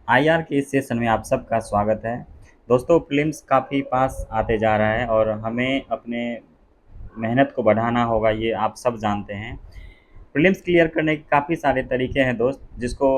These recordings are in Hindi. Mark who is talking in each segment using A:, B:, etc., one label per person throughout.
A: आईआर के इस सेशन में आप सबका स्वागत है। दोस्तों, प्रीलिम्स काफ़ी पास आते जा रहा है और हमें अपने मेहनत को बढ़ाना होगा, ये आप सब जानते हैं। प्रीलिम्स क्लियर करने के काफ़ी सारे तरीके हैं दोस्त, जिसको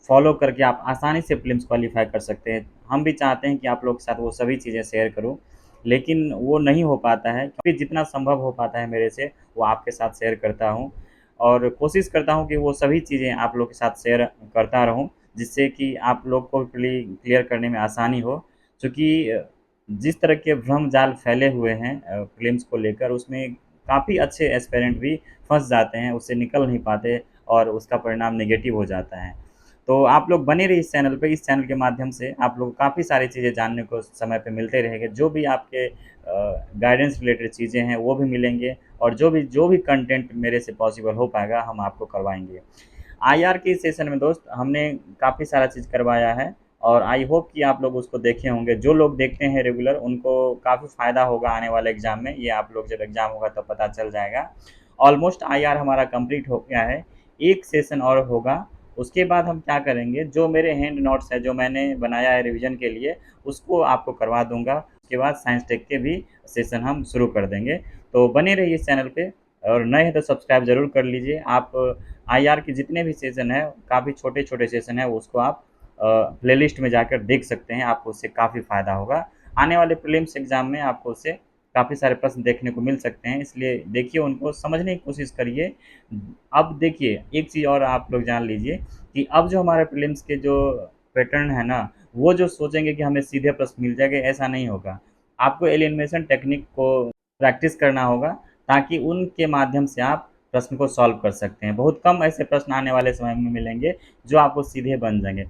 A: फॉलो करके आप आसानी से प्रीलिम्स क्वालीफाई कर सकते हैं। हम भी चाहते हैं कि आप लोग के साथ वो सभी चीज़ें शेयर करूँ, लेकिन वो नहीं हो पाता है क्योंकि जितना संभव हो पाता है मेरे से, वो आपके साथ शेयर करता हूँ और कोशिश करता हूँ कि वो सभी चीज़ें आप लोग के साथ शेयर करता रहूँ, जिससे कि आप लोग को क्लियर करने में आसानी हो। चूँकि जिस तरह के भ्रम जाल फैले हुए हैं प्रीलिम्स को लेकर, उसमें काफ़ी अच्छे एस्पिरेंट भी फँस जाते हैं, उससे निकल नहीं पाते और उसका परिणाम नेगेटिव हो जाता है। तो आप लोग बने रहिए इस चैनल पे। इस चैनल के माध्यम से आप लोग काफ़ी सारी चीज़ें जानने को समय पे मिलते रहेंगे। जो भी आपके गाइडेंस रिलेटेड चीज़ें हैं वो भी मिलेंगे और जो भी कंटेंट मेरे से पॉसिबल हो पाएगा हम आपको करवाएँगे। आईआर के सेशन में दोस्त हमने काफ़ी सारा चीज़ करवाया है और आई होप कि आप लोग उसको देखे होंगे। जो लोग देखते हैं रेगुलर उनको काफ़ी फ़ायदा होगा आने वाले एग्ज़ाम में। ये आप लोग जब एग्ज़ाम होगा तब पता चल जाएगा। ऑलमोस्ट आईआर हमारा कंप्लीट हो गया है। एक सेशन और होगा, उसके बाद हम क्या करेंगे, जो मेरे हैंड नोट्स है जो मैंने बनाया है रिवीजन के लिए, उसको आपको करवा दूँगा। उसके बाद साइंस टेक के भी सेशन हम शुरू कर देंगे। तो बने रहिए इस चैनल पे और नए हैं तो सब्सक्राइब ज़रूर कर लीजिए। आप आईआर के जितने भी सेशन हैं, काफ़ी छोटे-छोटे सेशन हैं, उसको आप प्लेलिस्ट में जाकर देख सकते हैं, आपको उससे काफ़ी फ़ायदा होगा। आने वाले प्रीलिम्स एग्ज़ाम में आपको उससे काफ़ी सारे प्रश्न देखने को मिल सकते हैं, इसलिए देखिए उनको समझने की कोशिश करिए। अब देखिए, एक चीज़ और आप लोग जान लीजिए कि अब जो हमारे प्रीलिम्स के जो पैटर्न है ना, वो जो सोचेंगे कि हमें सीधे प्रश्न मिल जाएँगे, ऐसा नहीं होगा। आपको एलिमिनेशन टेक्निक को प्रैक्टिस करना होगा, ताकि उनके माध्यम से आप प्रश्न को सॉल्व कर सकते हैं। बहुत कम ऐसे प्रश्न आने वाले समय में मिलेंगे, जो आपको सीधे बन जाएँगे।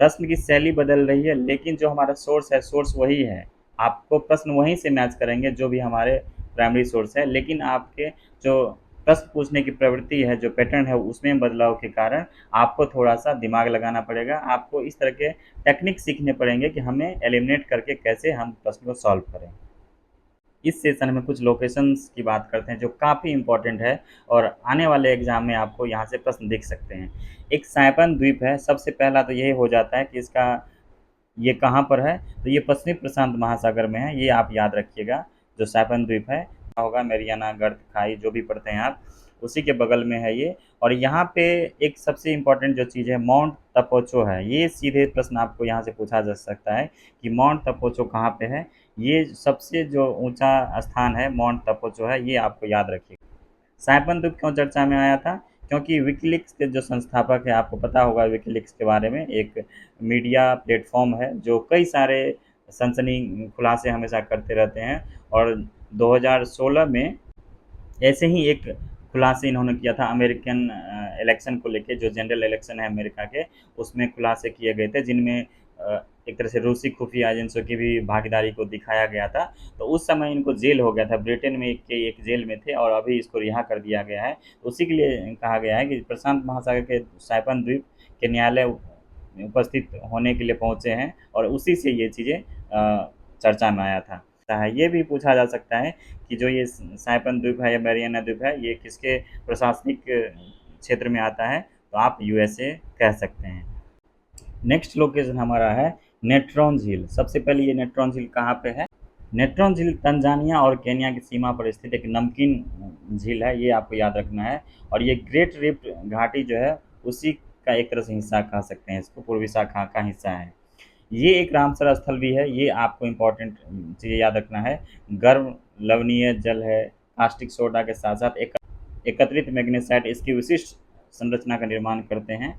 A: प्रश्न की शैली बदल रही है, लेकिन जो हमारा सोर्स है, सोर्स वही है। आपको प्रश्न वहीं से मैच करेंगे जो भी हमारे प्राइमरी सोर्स है, लेकिन आपके जो प्रश्न पूछने की प्रवृत्ति है, जो पैटर्न है, उसमें बदलाव के कारण आपको थोड़ा-सा दिमाग लगाना पड़ेगा। आपको इस तरह के टेक्निक सीखने पड़ेंगे कि हमें एलिमिनेट करके कैसे हम प्रश्न को सॉल्व करें। इस सेशन में कुछ लोकेशंस की बात करते हैं जो काफ़ी इम्पोर्टेंट है और आने वाले एग्ज़ाम में आपको यहाँ से प्रश्न दिख सकते हैं। एक साइपन द्वीप है, सबसे पहला तो यही हो जाता है कि इसका ये कहाँ पर है, तो ये पश्चिमी प्रशांत महासागर में है, ये आप याद रखिएगा। जो साइपन द्वीप है होगा, मेरियाना, गर्द खाई जो भी पढ़ते हैं आप, उसी के बगल में है ये। और यहाँ पे एक सबसे इम्पोर्टेंट जो चीज़ है, माउंट तपोचो है। ये सीधे प्रश्न आपको यहाँ से पूछा जा सकता है कि माउंट तपोचो कहाँ पे है। ये सबसे जो ऊंचा स्थान है माउंट तपोचो है, ये आपको याद रखिएगा। साइमन द्वीप क्यों चर्चा में आया था? क्योंकि विकीलीक्स के जो संस्थापक हैं, आपको पता होगा विकीलीक्स के बारे में, एक मीडिया प्लेटफ़ॉर्म है जो कई सारे सनसनी खुलासे हमेशा करते रहते हैं। और 2016 में ऐसे ही एक खुलासे इन्होंने किया था अमेरिकन इलेक्शन को लेके, जो जनरल इलेक्शन है अमेरिका के, उसमें खुलासे किए गए थे, जिनमें एक तरह से रूसी खुफिया एजेंसियों की भी भागीदारी को दिखाया गया था। तो उस समय इनको जेल हो गया था, ब्रिटेन में एक जेल में थे और अभी इसको रिहा कर दिया गया है। उसी के लिए कहा गया है कि प्रशांत महासागर के साइपन द्वीप के न्यायालय उपस्थित होने के लिए पहुँचे हैं और उसी से ये चीज़ें चर्चा में आया था। ये भी पूछा जा सकता है कि जो ये साइपन द्वीप है या मैरियाना द्वीप है, ये किसके प्रशासनिक क्षेत्र में आता है, तो आप यूएसए कह सकते हैं। नेक्स्ट लोकेशन हमारा है नेट्रॉन झील। सबसे पहले ये नेट्रॉन झील कहाँ पे है? नेट्रॉन झील तंजानिया और केन्या की सीमा पर स्थित एक नमकीन झील है, ये आपको याद रखना है। और ये ग्रेट रिफ्ट घाटी जो है, उसी का एक तरह से हिस्सा कह सकते हैं, इसको पूर्वी शाखा का हिस्सा है। ये एक रामसर स्थल भी है, ये आपको इम्पोर्टेंट चीज़ें याद रखना है। गर्म लवणीय जल है, कास्टिक सोडा के साथ साथ एकत्रित मैग्नेसाइट इसकी विशिष्ट संरचना का निर्माण करते हैं।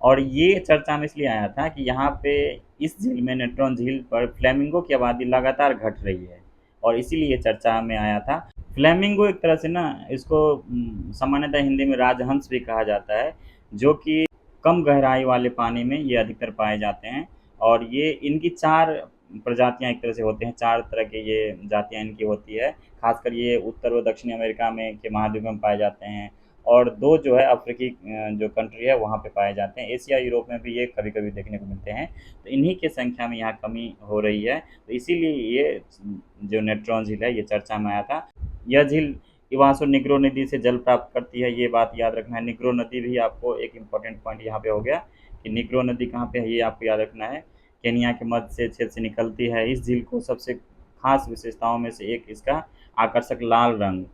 A: और ये चर्चा में इसलिए आया था कि यहाँ पे इस झील में, नेट्रॉन झील पर, फ्लेमिंगो की आबादी लगातार घट रही है और इसीलिए ये चर्चा में आया था। फ्लेमिंगो एक तरह से ना, इसको सामान्यतः हिंदी में राजहंस भी कहा जाता है, जो कि कम गहराई वाले पानी में ये अधिकतर पाए जाते हैं। और ये इनकी 4 प्रजातियाँ एक तरह से होते हैं, 4 तरह के ये जातियाँ इनकी होती है। ख़ासकर ये उत्तर व दक्षिणी अमेरिका में के महाद्वीप में पाए जाते हैं और 2 जो है अफ्रीकी जो कंट्री है वहाँ पे पाए जाते हैं। एशिया, यूरोप में भी ये कभी-कभी देखने को मिलते हैं। तो इन्हीं की संख्या में यहाँ कमी हो रही है, तो इसीलिए ये जो नेट्रॉन झील है, ये चर्चा में आया था। यह झील इवासो निग्रो नदी से जल प्राप्त करती है, ये बात याद रखना है। निग्रो नदी भी आपको एक इम्पोर्टेंट पॉइंट यहाँ पे हो गया कि निग्रो नदी कहाँ पे है ये आपको याद रखना है। केनिया के मध्य से क्षेत्र से निकलती है। इस झील को सबसे खास विशेषताओं में से एक इसका आकर्षक लाल रंग,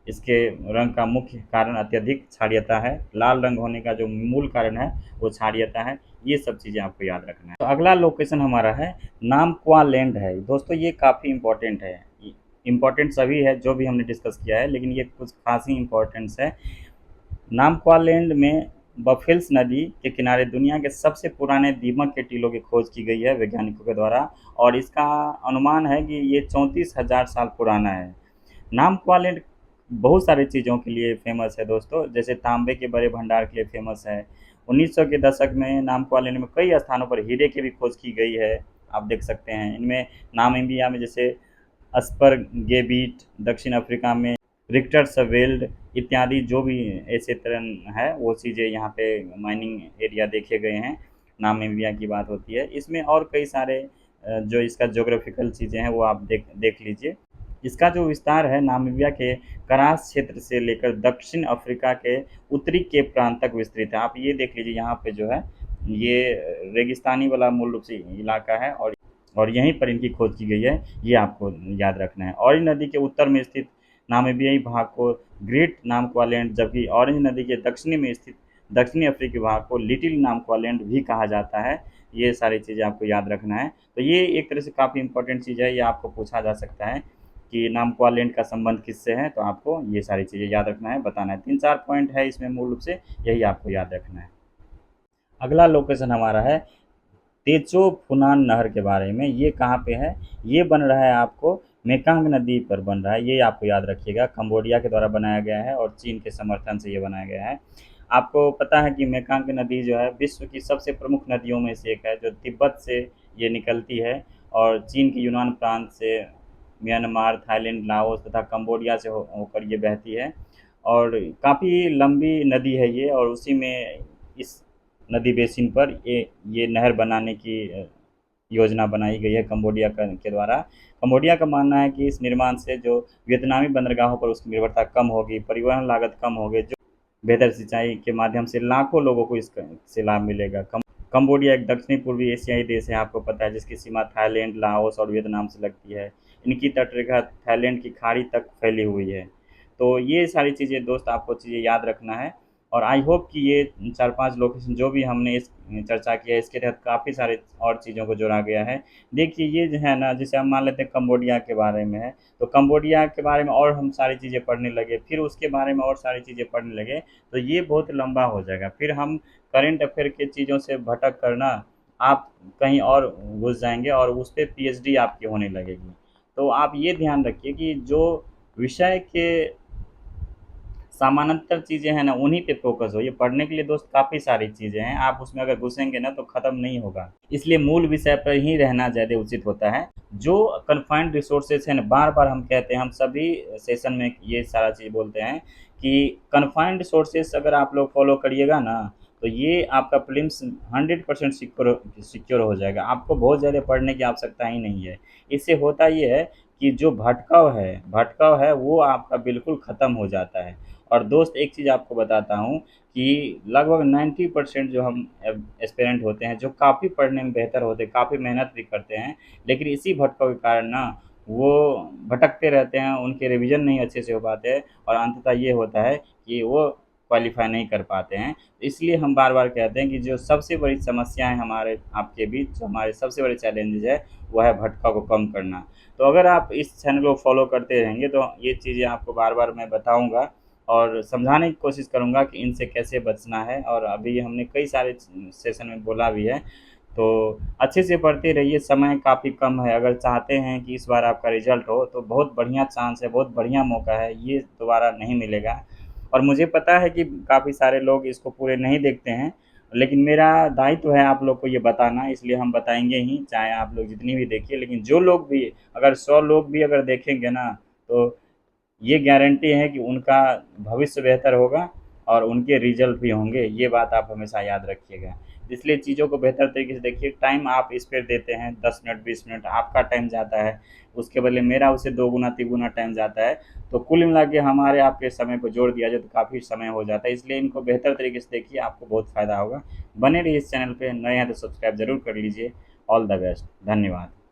A: इसके रंग का मुख्य कारण अत्यधिक क्षारीयता है। लाल रंग होने का जो मूल कारण है वो क्षारीयता है। ये सब चीज़ें आपको याद रखना है। तो अगला लोकेशन हमारा है नामक्वा लैंड है दोस्तों। ये काफ़ी इम्पोर्टेंट है। इम्पोर्टेंट सभी है जो भी हमने डिस्कस किया है, लेकिन ये कुछ खास ही इम्पोर्टेंट्स है। नामक्वा लैंड में बफेल्स नदी के किनारे दुनिया के सबसे पुराने दीमक के टीलों की खोज की गई है वैज्ञानिकों के द्वारा, और इसका अनुमान है कि ये 34,000 साल पुराना है। नामक्वा लैंड बहुत सारी चीज़ों के लिए फेमस है दोस्तों, जैसे तांबे के बड़े भंडार के लिए फेमस है। 1900 के दशक में नामक्वा लैंड में कई स्थानों पर हीरे की भी खोज की गई है, आप देख सकते हैं। इनमें नामीबिया में जैसे अस्परगेबीट, दक्षिण अफ्रीका में रिक्टर्सवेल्ड इत्यादि जो भी ऐसे तरह है वो चीज़ें यहाँ पे माइनिंग एरिया देखे गए हैं। नामीबिया की बात होती है। इसमें और कई सारे जो इसका ज्योग्राफिकल चीज़ें हैं वो आप देख देख लीजिए। इसका जो विस्तार है नामीबिया के करास क्षेत्र से लेकर दक्षिण अफ्रीका के उत्तरी केप प्रांत तक विस्तृत है। आप ये देख लीजिए, यहाँ पे जो है ये रेगिस्तानी वाला मूल रूप से इलाका है, और यहीं पर इनकी खोज की गई है, ये आपको याद रखना है। ऑरेंज नदी के उत्तर में स्थित नामीबियाई भाग को ग्रेट नामक्वा लैंड, जबकि ऑरेंज नदी के दक्षिणी में स्थित दक्षिणी अफ्रीकी भाग को लिटिल नामक्वा लैंड भी कहा जाता है। ये सारी चीज़ें आपको याद रखना है। तो ये एक तरह से काफ़ी इंपॉर्टेंट चीज़ है, ये आपको पूछा जा सकता है कि नामक्वा लैंड का संबंध किससे है, तो आपको ये सारी चीज़ें याद रखना है, बताना है। 3-4 पॉइंट है इसमें मूल रूप से, यही आपको याद रखना है। अगला लोकेशन हमारा है तेचो फुनान नहर के बारे में। ये कहाँ पे है? ये बन रहा है आपको मेकांग नदी पर बन रहा है, ये आपको याद रखिएगा। कंबोडिया के द्वारा बनाया गया है और चीन के समर्थन से ये बनाया गया है। आपको पता है कि मेकांग नदी जो है विश्व की सबसे प्रमुख नदियों में से एक है, जो तिब्बत से ये निकलती है और चीन के यूनान प्रांत से म्यांमार, थाईलैंड, लाओस तथा कंबोडिया से होकर ये बहती है। और काफ़ी लंबी नदी है ये, और उसी में इस नदी बेसिन पर ये नहर बनाने की योजना बनाई गई है कंबोडिया के द्वारा। कंबोडिया का मानना है कि इस निर्माण से जो वियतनामी बंदरगाहों पर उसकी निर्भरता कम होगी, परिवहन लागत कम होगी, जो बेहतर सिंचाई के माध्यम से लाखों लोगों को इससे लाभ मिलेगा। कंबोडिया एक दक्षिणी पूर्वी एशियाई देश है, आपको पता है, जिसकी सीमा थाईलैंड, लाओस और वियतनाम से लगती है। इनकी तटरेखा थाईलैंड की खाड़ी तक फैली हुई है। तो ये सारी चीज़ें दोस्त आपको चीज़ें याद रखना है, और आई होप कि ये 4-5 लोकेशन जो भी हमने इस चर्चा किया है इसके तहत काफ़ी सारे और चीज़ों को जोड़ा गया है। देखिए ये जो है ना, जैसे हम मान लेते हैं कंबोडिया के बारे में है, तो कंबोडिया के बारे में और हम सारी चीज़ें पढ़ने लगे, फिर उसके बारे में और सारी चीज़ें पढ़ने लगे, तो ये बहुत लंबा हो जाएगा। फिर हम करंट अफेयर की चीज़ों से भटक कर ना आप कहीं और घुस जाएँगे और उस पे पीएचडी आपकी होने लगेगी। तो आप ये ध्यान रखिए कि जो विषय के समानांतर चीज़ें हैं ना, उन्हीं पे फ़ोकस हो। ये पढ़ने के लिए दोस्त काफ़ी सारी चीज़ें हैं, आप उसमें अगर घुसेंगे ना तो ख़त्म नहीं होगा। इसलिए मूल विषय पर ही रहना ज़्यादा उचित होता है। जो कन्फाइन्ड रिसोर्सेज़ हैं ना, बार-बार हम कहते हैं, हम सभी सेशन में ये सारा चीज़ बोलते हैं कि कन्फाइन्ड रिसोर्सेज़ अगर आप लोग फ़ॉलो करिएगा ना, तो ये आपका प्रीलिम्स 100% सिक्योर हो जाएगा। आपको बहुत ज़्यादा पढ़ने की आवश्यकता ही नहीं है। इससे होता ये है कि जो भटकाव है वो आपका बिल्कुल ख़त्म हो जाता है। और दोस्त एक चीज़ आपको बताता हूँ कि लगभग 90% जो हम एस्पिरेंट होते हैं, जो काफ़ी पढ़ने में बेहतर होते हैं, काफ़ी मेहनत भी करते हैं, लेकिन इसी भटकाव के कारण ना वो भटकते रहते हैं, उनके रिवीजन नहीं अच्छे से हो पाते, और अंततः ये होता है कि वो क्वालिफ़ाई नहीं कर पाते हैं। इसलिए हम बार-बार कहते हैं कि जो सबसे बड़ी समस्या है हमारे आपके बीच, जो हमारे सबसे बड़े चैलेंजेज़ है, वो है भटकाव को कम करना। तो अगर आप इस चैनल को फ़ॉलो करते रहेंगे तो ये चीज़ें आपको बार-बार मैं बताऊँगा और समझाने की कोशिश करूँगा कि इनसे कैसे बचना है, और अभी हमने कई सारे सेशन में बोला भी है। तो अच्छे से पढ़ते रहिए, समय काफ़ी कम है। अगर चाहते हैं कि इस बार आपका रिज़ल्ट हो तो बहुत बढ़िया चांस है, बहुत बढ़िया मौका है, ये दोबारा नहीं मिलेगा। और मुझे पता है कि काफ़ी सारे लोग इसको पूरे नहीं देखते हैं, लेकिन मेरा दायित्व है आप लोग को ये बताना, इसलिए हम बताएँगे ही, चाहे आप लोग जितनी भी देखिए। लेकिन जो लोग भी, अगर 100 लोग भी अगर देखेंगे ना, तो ये गारंटी है कि उनका भविष्य बेहतर होगा, और उनके रिजल्ट भी होंगे, ये बात आप हमेशा याद रखिएगा। इसलिए चीज़ों को बेहतर तरीके से देखिए। टाइम आप इस पर देते हैं 10 मिनट 20 मिनट, आपका टाइम जाता है, उसके बदले मेरा उसे 2 गुना 3 गुना टाइम जाता है। तो कुल मिला के हमारे आपके समय को जोड़ दिया जाए तो काफ़ी समय हो जाता है। इसलिए इनको बेहतर तरीके से देखिए, आपको बहुत फ़ायदा होगा। बने रहिए इस चैनल पे, नए हैं तो सब्सक्राइब ज़रूर कर लीजिए। ऑल द बेस्ट, धन्यवाद।